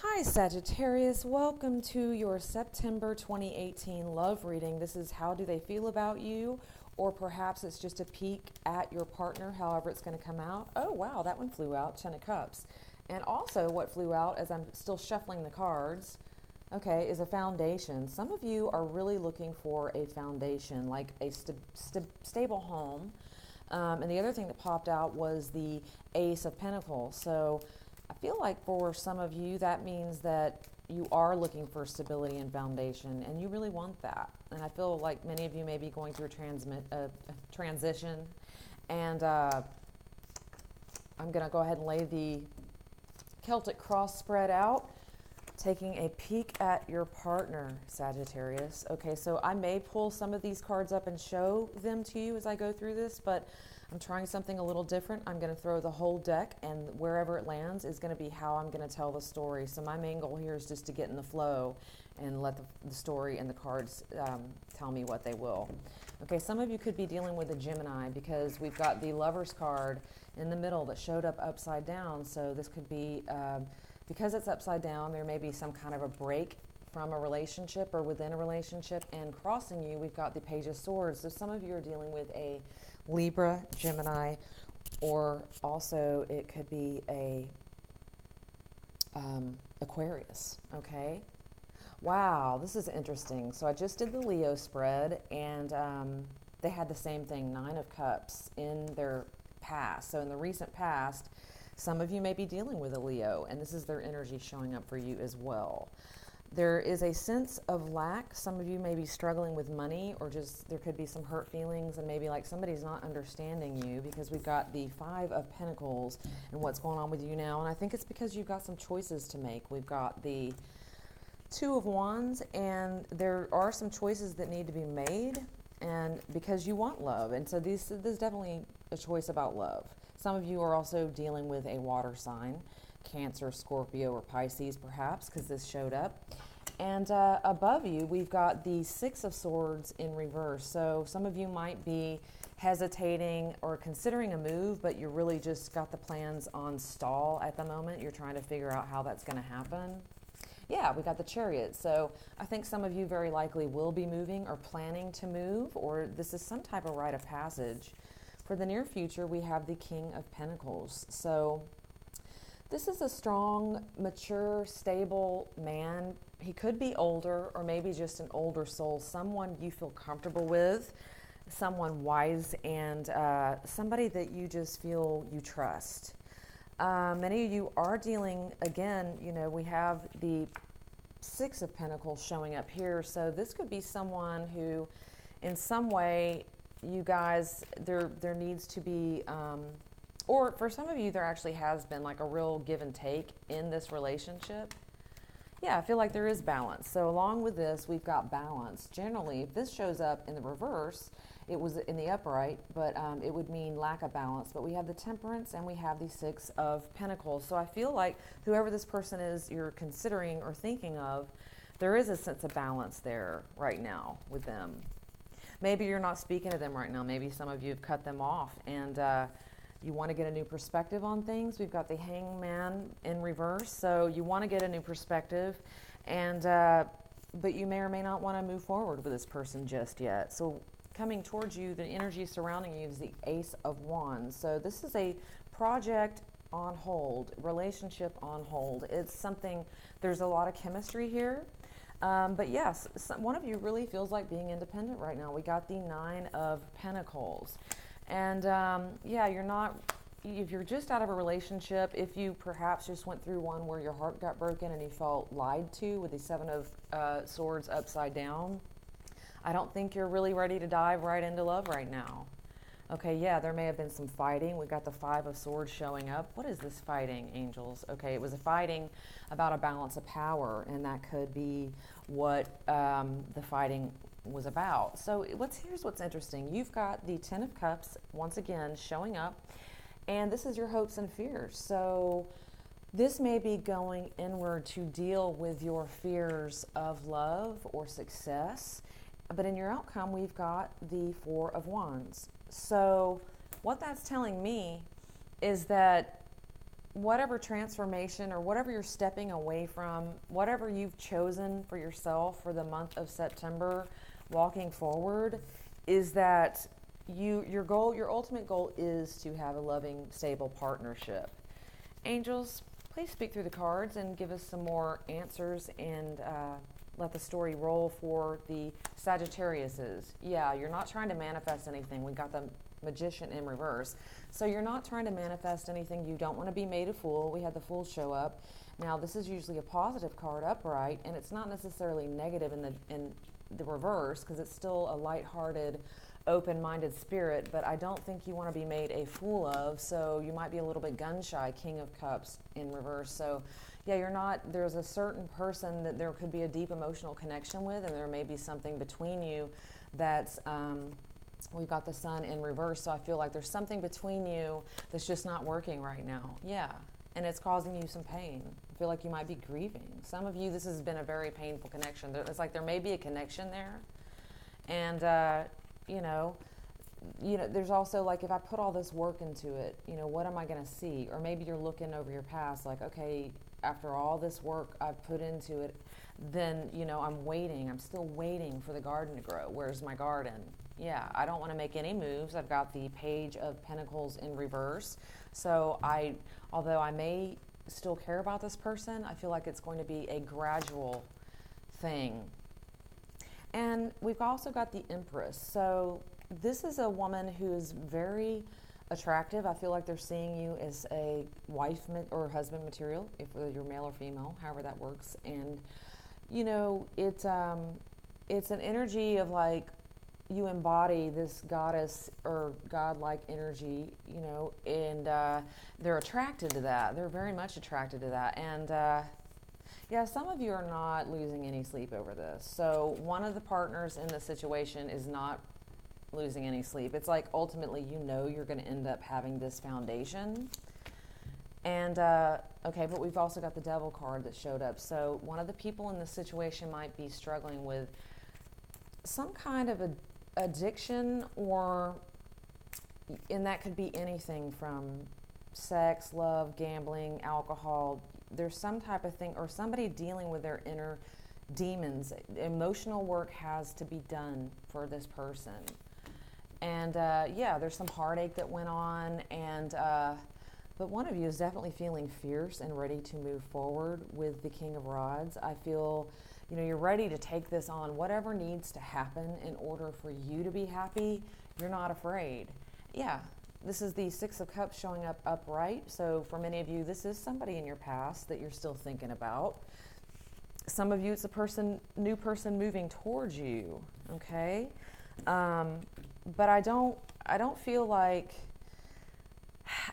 Hi Sagittarius, welcome to your September 2018 love reading. This is how do they feel about you, or perhaps it's just a peek at your partner, however it's going to come out. Oh wow, that one flew out, Ten of Cups. And also what flew out, as I'm still shuffling the cards, okay, is a foundation. Some of you are really looking for a foundation, like a stable home. And the other thing that popped out was the Ace of Pentacles. So I feel like for some of you, that means that you are looking for stability and foundation, and you really want that. And I feel like many of you may be going through a transition. And I'm going to go ahead and lay the Celtic cross spread out, taking a peek at your partner, Sagittarius. Okay, so I may pull some of these cards up and show them to you as I go through this, but I'm trying something a little different. I'm going to throw the whole deck, and wherever it lands is going to be how I'm going to tell the story. So my main goal here is just to get in the flow and let the story and the cards tell me what they will. Okay, some of you could be dealing with a Gemini because we've got the Lover's card in the middle that showed up upside down. So this could be, because it's upside down, there may be some kind of a break from a relationship or within a relationship, and crossing you, we've got the Page of Swords. So some of you are dealing with a Libra, Gemini, or also it could be a Aquarius, okay? Wow, this is interesting. So I just did the Leo spread, and they had the same thing, Nine of Cups in their past. So in the recent past, some of you may be dealing with a Leo, and this is their energy showing up for you as well. There is a sense of lack. Some of you may be struggling with money, or just there could be some hurt feelings, and maybe like somebody's not understanding you, because we've got the Five of Pentacles and what's going on with you now. And I think it's because you've got some choices to make. We've got the Two of Wands, and there are some choices that need to be made, and because you want love. And so this is definitely a choice about love. Some of you are also dealing with a water sign, Cancer, Scorpio, or Pisces perhaps, because this showed up. And above you, we've got the Six of Swords in reverse. So some of you might be hesitating or considering a move, but you really just got the plans on stall at the moment. You're trying to figure out how that's going to happen. Yeah, we got the Chariot. So I think some of you very likely will be moving or planning to move, or this is some type of rite of passage. For the near future, we have the King of Pentacles. So this is a strong, mature, stable man. He could be older, or maybe just an older soul, someone you feel comfortable with, someone wise, and somebody that you just feel you trust. Many of you are dealing, again, you know, we have the Six of Pentacles showing up here. So this could be someone who, in some way, you guys, there needs to be, or for some of you, there actually has been like a real give and take in this relationship. Yeah, I feel like there is balance. So along with this, we've got balance. Generally, if this shows up in the reverse, it was in the upright, but it would mean lack of balance. But we have the Temperance and we have the Six of Pentacles. So I feel like whoever this person is you're considering or thinking of, there is a sense of balance there right now with them. Maybe you're not speaking to them right now. Maybe some of you have cut them off, and you want to get a new perspective on things. We've got the Hangman in reverse, so you want to get a new perspective, and but you may or may not want to move forward with this person just yet. So coming towards you, the energy surrounding you is the Ace of Wands. So this is a project on hold, relationship on hold. It's something, there's a lot of chemistry here. But yes, one of you really feels like being independent right now. We got the Nine of Pentacles. And yeah, if you're just out of a relationship, if you perhaps just went through one where your heart got broken and you felt lied to with the Seven of Swords upside down, I don't think you're really ready to dive right into love right now. Okay, yeah, there may have been some fighting. We've got the Five of Swords showing up. What is this fighting, angels? Okay, it was a fighting about a balance of power, and that could be what the fighting was about. So here's what's interesting. You've got the Ten of Cups, once again, showing up, and this is your hopes and fears. So this may be going inward to deal with your fears of love or success. But in your outcome, we've got the Four of Wands. So what that's telling me is that whatever transformation or whatever you're stepping away from, whatever you've chosen for yourself for the month of September, walking forward, is that your goal, your ultimate goal is to have a loving, stable partnership. Angels, please speak through the cards and give us some more answers, and let the story roll for the Sagittariuses. Yeah, you're not trying to manifest anything. We got the Magician in reverse. So you're not trying to manifest anything. You don't want to be made a fool. We had the Fool show up. Now, this is usually a positive card upright, and it's not necessarily negative in the reverse, because it's still a lighthearted, open-minded spirit, but I don't think you want to be made a fool of, so you might be a little bit gun-shy. King of Cups in reverse. So yeah, you're not, there's a certain person that there could be a deep emotional connection with, and there may be something between you that's, we've got the Sun in reverse, so I feel like there's something between you that's just not working right now. Yeah, and it's causing you some pain. I feel like you might be grieving. Some of you, this has been a very painful connection. It's like there may be a connection there, and you know, there's also like, if I put all this work into it, what am I going to see? Or maybe you're looking over your past, like, okay, after all this work I've put into it, then, I'm waiting. I'm still waiting for the garden to grow. Where's my garden? Yeah, I don't want to make any moves. I've got the Page of Pentacles in reverse. So although I may still care about this person, I feel like it's going to be a gradual thing. And we've also got the Empress. So this is a woman who's very attractive. I feel like they're seeing you as a wife or husband material, if you're male or female, however that works. And, it's an energy of like, you embody this goddess or godlike energy, and they're attracted to that. They're very much attracted to that. And yeah, some of you are not losing any sleep over this. So one of the partners in this situation is not losing any sleep. It's like ultimately you're going to end up having this foundation. And okay, but we've also got the Devil card that showed up. So one of the people in this situation might be struggling with some kind of addiction, and that could be anything from sex, love, gambling, alcohol. There's some type of thing, or somebody dealing with their inner demons. Emotional work has to be done for this person. And yeah, there's some heartache that went on, and but one of you is definitely feeling fierce and ready to move forward with the King of Rods. I feel, you're ready to take this on. Whatever needs to happen in order for you to be happy, you're not afraid. Yeah, this is the Six of Cups showing up upright. So for many of you, this is somebody in your past that you're still thinking about. Some of you, it's a new person moving towards you, okay? But I don't feel like,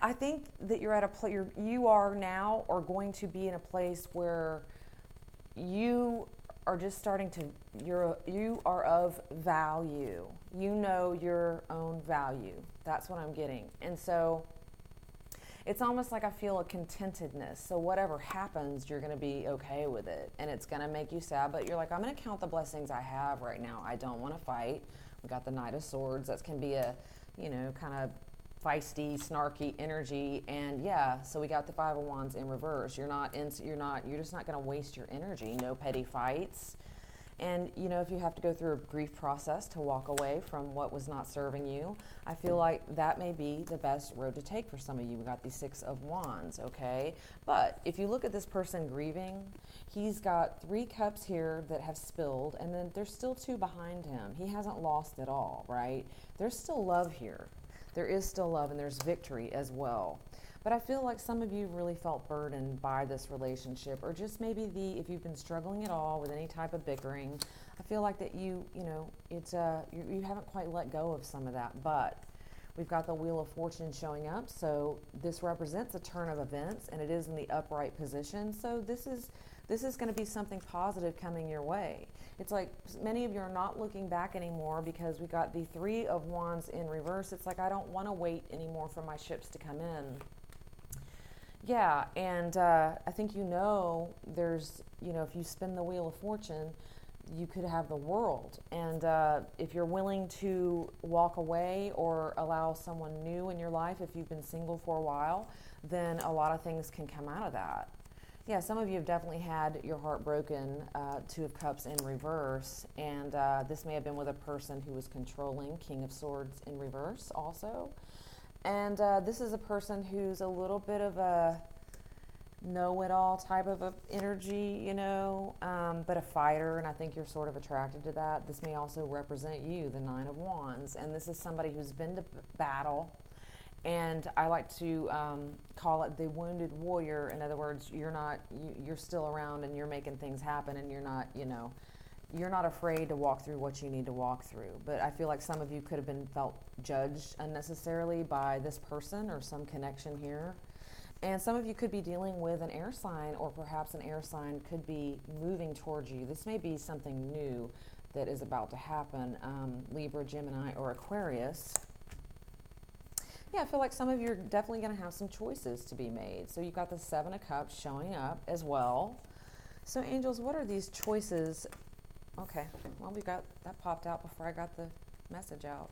I think that you're at a place, you are now or going to be in a place where you are just starting to, you are of value. You know your own value. That's what I'm getting. And so it's almost like I feel a contentedness. So whatever happens, you're going to be okay with it. And it's going to make you sad, but you're like, I'm going to count the blessings I have right now. I don't want to fight. We got the Knight of Swords. That can be a, kind of feisty, snarky energy. And yeah, so we got the Five of Wands in reverse. You're just not going to waste your energy. No petty fights. And, if you have to go through a grief process to walk away from what was not serving you, I feel like that may be the best road to take for some of you. We got the Six of Wands, okay? But if you look at this person grieving, he's got 3 cups here that have spilled, and then there's still 2 behind him. He hasn't lost it all, right? There's still love here. There is still love, and there's victory as well. But I feel like some of you really felt burdened by this relationship, or just maybe if you've been struggling at all with any type of bickering, I feel like that you haven't quite let go of some of that. But we've got the Wheel of Fortune showing up, so this represents a turn of events, and it is in the upright position. So this is going to be something positive coming your way. It's like many of you are not looking back anymore because we got the Three of Wands in reverse. It's like, I don't want to wait anymore for my ships to come in. Yeah, and I think there's, if you spin the Wheel of Fortune, you could have the world. And if you're willing to walk away or allow someone new in your life, if you've been single for a while, then a lot of things can come out of that. Yeah, some of you have definitely had your heart broken, Two of Cups in reverse, and this may have been with a person who was controlling, King of Swords in reverse also. And this is a person who's a little bit of a know-it-all type of a energy, you know, but a fighter, and I think you're sort of attracted to that. This may also represent you, the Nine of Wands, and this is somebody who's been to battle, and I like to call it the wounded warrior. In other words, you're still around and you're making things happen, and you're not, you know, you're not afraid to walk through what you need to walk through. But I feel like some of you could have felt judged unnecessarily by this person or some connection here. And some of you could be dealing with an air sign, or perhaps an air sign could be moving towards you. This may be something new that is about to happen, Libra, Gemini, or Aquarius. Yeah, I feel like some of you are definitely going to have some choices to be made. So you've got the Seven of Cups showing up as well. So angels, what are these choices? Okay, well, we got that popped out before I got the message out.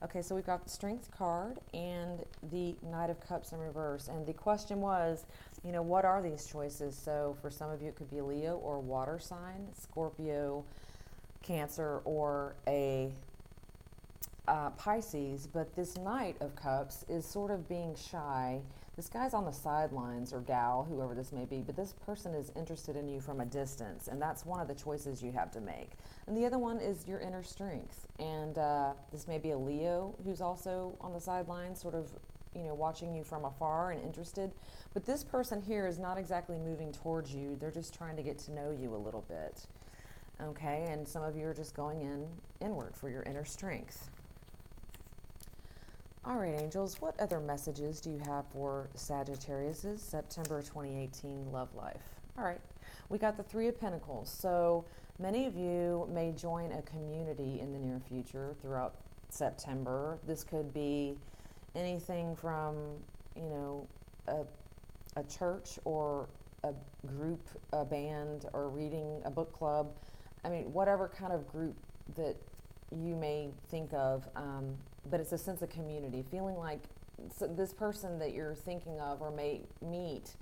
Okay, so we've got the Strength card and the Knight of Cups in reverse. And the question was, you know, what are these choices? So for some of you, it could be a Leo or a water sign, Scorpio, Cancer, or a Pisces. But this Knight of Cups is sort of being shy. This guy's on the sidelines, or gal, whoever this may be, but this person is interested in you from a distance, and that's one of the choices you have to make. And the other one is your inner strength. And this may be a Leo who's also on the sidelines, sort of, you know, watching you from afar and interested. But this person here is not exactly moving towards you. They're just trying to get to know you a little bit. Okay, and some of you are just going inward for your inner strength. All right, angels, what other messages do you have for Sagittarius's September 2018 love life? All right, we got the Three of Pentacles. So many of you may join a community in the near future throughout September. This could be anything from, you know, a church or a group, a band, or reading a book club. I mean, whatever kind of group that you may think of, but it's a sense of community, feeling like this person that you're thinking of or may meet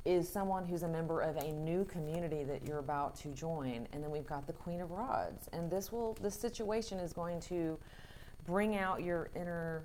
is someone who's a member of a new community that you're about to join. And then we've got the Queen of Rods, and this situation is going to bring out your inner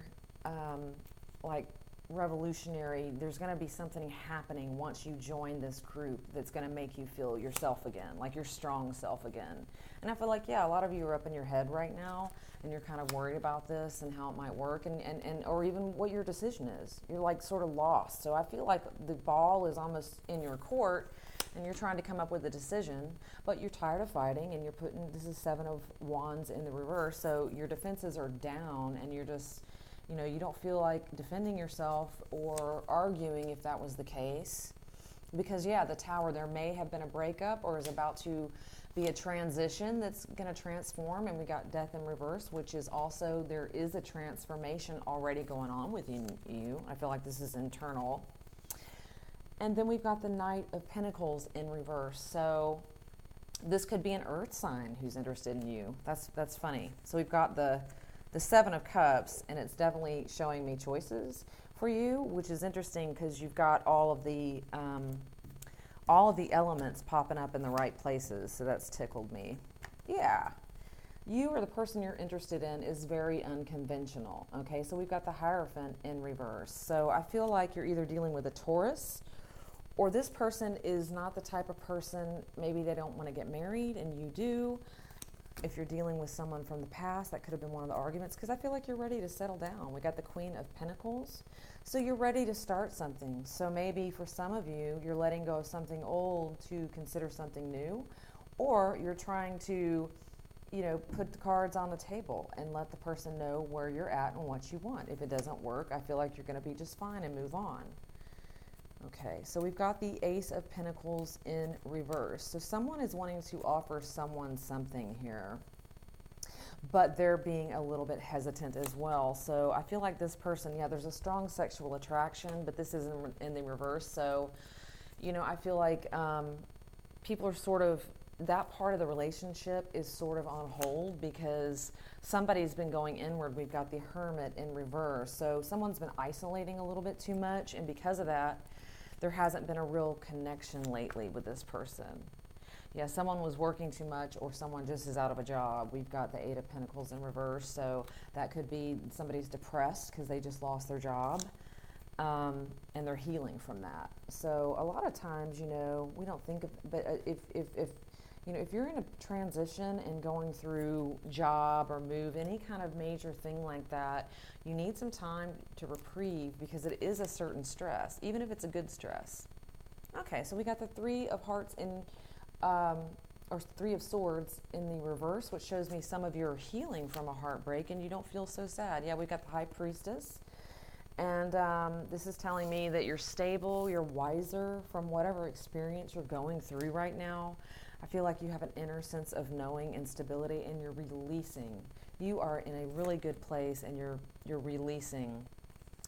like revolutionary. There's going to be something happening once you join this group that's going to make you feel yourself again, like your strong self again. And I feel like, yeah, a lot of you are up in your head right now, and you're kind of worried about this and how it might work, and or even what your decision is. You're like sort of lost. So I feel like the ball is almost in your court, and you're trying to come up with a decision, but you're tired of fighting, and you're putting, this is Seven of Wands in the reverse, so your defenses are down, and you're just, you know, you don't feel like defending yourself or arguing if that was the case. Because, yeah, the Tower, there may have been a breakup or is about to be a transition that's going to transform. And we got Death in reverse, which is also, there is a transformation already going on within you. I feel like this is internal. And then we've got the Knight of Pentacles in reverse. So this could be an earth sign who's interested in you. That's funny. So we've got the Seven of Cups, and it's definitely showing me choices for you, which is interesting because you've got all of the elements popping up in the right places. So that's tickled me. Yeah. You or the person you're interested in is very unconventional. Okay, so we've got the Hierophant in reverse. So I feel like you're either dealing with a Taurus, or this person is not the type of person, maybe they don't want to get married and you do. If you're dealing with someone from the past, that could have been one of the arguments, because I feel like you're ready to settle down. We got the Queen of Pentacles. So you're ready to start something. So maybe for some of you, you're letting go of something old to consider something new, or you're trying to, you know, put the cards on the table and let the person know where you're at and what you want. If it doesn't work, I feel like you're going to be just fine and move on. Okay, so we've got the Ace of Pentacles in reverse. So someone is wanting to offer someone something here, but they're being a little bit hesitant as well. So I feel like this person, yeah, there's a strong sexual attraction, but this is in the reverse. So, you know, I feel like people are sort of that part of the relationship is sort of on hold because somebody's been going inward. We've got the Hermit in reverse. So someone's been isolating a little bit too much, and because of that, there hasn't been a real connection lately with this person. Yeah, someone was working too much, or someone just is out of a job. We've got the Eight of Pentacles in reverse, so that could be somebody's depressed because they just lost their job, and they're healing from that. So a lot of times, you know, we don't think of, but if you know, if you're in a transition and going through job or move, any kind of major thing like that, you need some time to reprieve because it is a certain stress, even if it's a good stress. Okay, so we got the Three of Hearts in, or Three of Swords in the reverse, which shows me some of your healing from a heartbreak and you don't feel so sad. Yeah, we got the High Priestess. And this is telling me that you're stable, you're wiser from whatever experience you're going through right now. I feel like you have an inner sense of knowing and stability, and you're releasing. You are in a really good place, and you're releasing.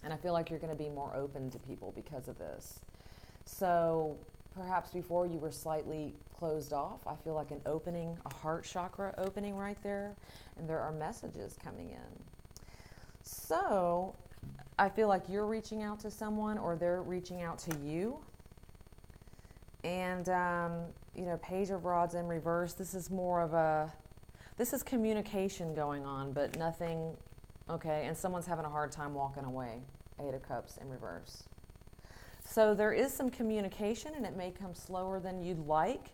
And I feel like you're going to be more open to people because of this. So perhaps before you were slightly closed off. I feel like an opening, a heart chakra opening right there, and there are messages coming in. So I feel like you're reaching out to someone, or they're reaching out to you. And, you know, Page of Rods in reverse, this is more of a, this is communication going on, but nothing, okay, and someone's having a hard time walking away. Eight of Cups in reverse. So there is some communication, and it may come slower than you'd like.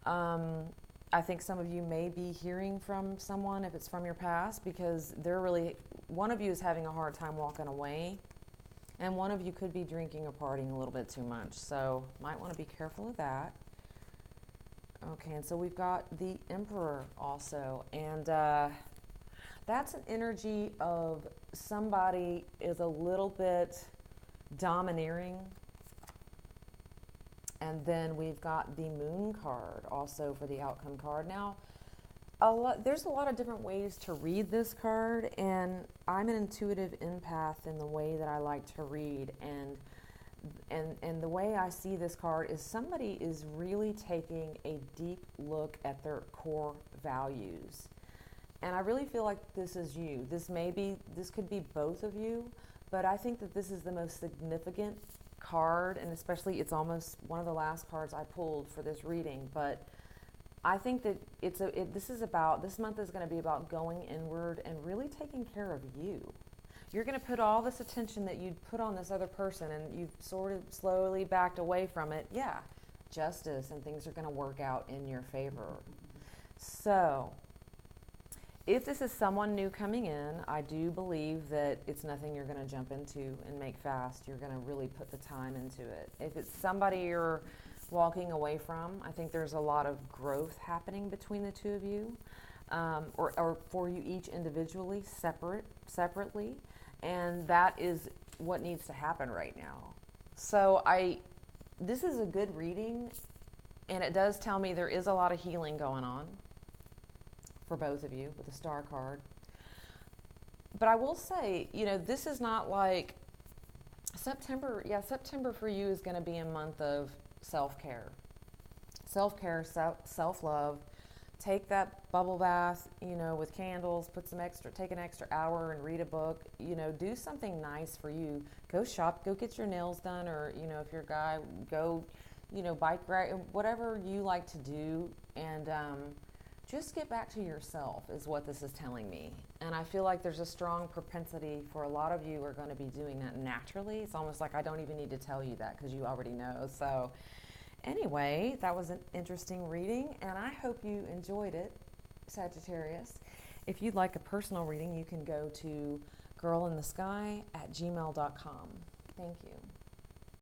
I think some of you may be hearing from someone if it's from your past, because they're really, one of you is having a hard time walking away, and one of you could be drinking or partying a little bit too much. So might want to be careful of that. Okay, and so we've got the Emperor also, and that's an energy of somebody is a little bit domineering. And then we've got the Moon card also for the outcome card. Now, there's a lot of different ways to read this card, and I'm an intuitive empath in the way that I like to read, and the way I see this card is somebody is really taking a deep look at their core values. And I really feel like this is you. This could be both of you, but I think that this is the most significant card, and especially it's almost one of the last cards I pulled for this reading. But I think that this month is going to be about going inward and really taking care of you. You're going to put all this attention that you'd put on this other person, and you've sort of slowly backed away from it. Yeah, justice, and things are going to work out in your favor. So if this is someone new coming in, I do believe that it's nothing you're going to jump into and make fast. You're going to really put the time into it. If it's somebody you're walking away from, I think there's a lot of growth happening between the two of you, or for you each individually, separately, and that is what needs to happen right now. So this is a good reading, and it does tell me there is a lot of healing going on for both of you with the Star card. But I will say, you know, this is not like September. Yeah, September for you is going to be a month of self-care, self-love. Take that bubble bath, you know, with candles, take an extra hour and read a book, you know, do something nice for you. Go shop, go get your nails done, or, you know, if you're a guy, go, you know, bike ride, whatever you like to do, and just get back to yourself is what this is telling me. And I feel like there's a strong propensity for a lot of you are going to be doing that naturally. It's almost like I don't even need to tell you that because you already know. So anyway, that was an interesting reading, and I hope you enjoyed it, Sagittarius. If you'd like a personal reading, you can go to girlinthesky@gmail.com. Thank you.